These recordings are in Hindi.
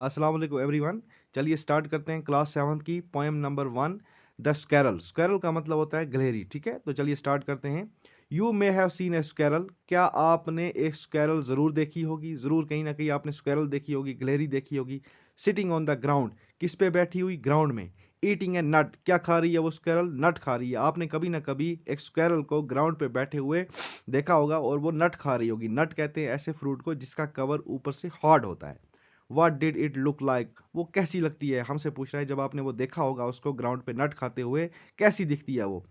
अस्सलाम वालेकुम एवरीवन। चलिए स्टार्ट करते हैं क्लास 7 की poem number 1 the squirrel. Squirrel का मतलब होता है गिलहरी, ठीक है। तो चलिए स्टार्ट करते हैं। You may have seen A squirrel. क्या आपने एक स्कैरल ज़रूर देखी होगी, ज़रूर कहीं ना कहीं आपने स्कैरल देखी होगी, गिलहरी देखी होगी। सिटिंग ऑन द ग्राउंड, किस पे बैठी हुई, ग्राउंड में। ईटिंग ए नट, क्या खा रही है वो स्कैरल, नट खा रही है। आपने कभी ना कभी एक स्कैरल को ग्राउंड पे बैठे हुए देखा होगा और वो नट खा रही होगी। नट कहते हैं ऐसे फ्रूट को जिसका कवर ऊपर से हार्ड होता है। What did it look like, वो कैसी लगती है, हमसे पूछ रहा है। जब आपने वो देखा होगा उसको ग्राउंड पे नट खाते हुए, कैसी दिखती है वो।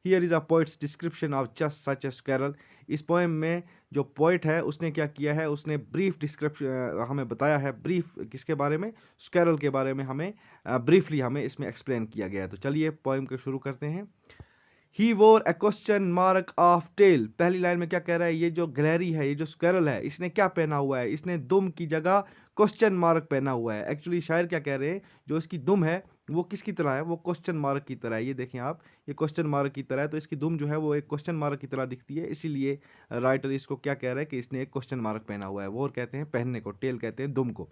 Here is a poets description of just such A squirrel. इस पोएम में जो पोइट है उसने क्या किया है, उसने ब्रीफ डिस्क्रिप्शन हमें बताया है। ब्रीफ किसके बारे में, स्कैरल के बारे में हमें ब्रीफली हमें इसमें एक्सप्लेन किया गया है। तो चलिए पोएम को शुरू करते हैं। ही वोर ए क्वेश्चन मार्क ऑफ टेल। पहली लाइन में क्या कह रहा है, ये जो गिलहरी है, ये जो स्क्वेरल है, इसने क्या पहना हुआ है, इसने दुम की जगह क्वेश्चन मार्क पहना हुआ है। एक्चुअली शायर क्या कह रहे हैं, जो इसकी दुम है वो किसकी तरह है, वो क्वेश्चन मार्क की तरह है। ये देखें आप, ये क्वेश्चन मार्क की तरह है, तो इसकी दुम जो है वो एक क्वेश्चन मार्क की तरह दिखती है। इसीलिए राइटर इसको क्या कह रहा है कि इसने एक क्वेश्चन मार्क पहना हुआ है। वोर कहते हैं पहनने को, टेल कहते हैं दुम को।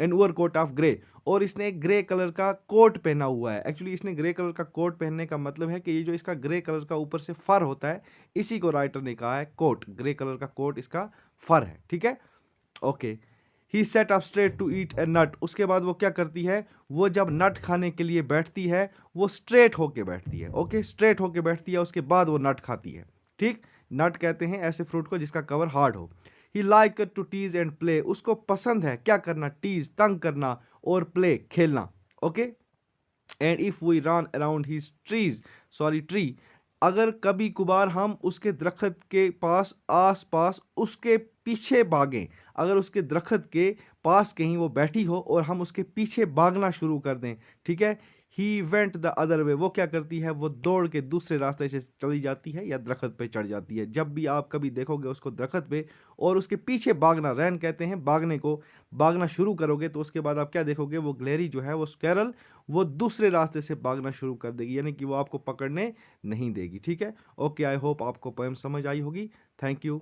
An overcoat of grey, और इसने एक ग्रे कलर का कोट पहना हुआ है। एक्चुअली इसने ग्रे कलर का कोट पहनने का मतलब है कि ये जो इसका ग्रे कलर का ऊपर से फर होता है, इसी को राइटर ने कहा है कोट। ग्रे कलर का कोट इसका फर है, ठीक है। Okay. He set up straight to eat a nut. उसके बाद वो क्या करती है, वो जब नट खाने के लिए बैठती है वो स्ट्रेट होके बैठती है। ओके, स्ट्रेट होके बैठती है, उसके बाद वो नट खाती है, ठीक। नट कहते हैं ऐसे फ्रूट को जिसका कवर हार्ड हो। He like to tease and play, उसको पसंद है क्या करना, टीज तंग करना, और प्ले खेलना। Okay. And if we run around his trees, sorry tree, अगर कभी कभार हम उसके दरख्त के पास, आस पास उसके पीछे भागें, अगर उसके दरख्त के पास कहीं वो बैठी हो और हम उसके पीछे भागना शुरू कर दें, ठीक है। He went the other way, वो क्या करती है, वो दौड़ के दूसरे रास्ते से चली जाती है या दरख्त पे चढ़ जाती है। जब भी आप कभी देखोगे उसको दरख्त पे और उसके पीछे भागना, रैन कहते हैं भागने को, भागना शुरू करोगे, तो उसके बाद आप क्या देखोगे, वो गिलहरी जो है, वो स्कैरल, वो दूसरे रास्ते से भागना शुरू कर देगी, यानी कि वो आपको पकड़ने नहीं देगी, ठीक है। ओके, आई होप आपको पोएम समझ आई होगी। Thank you.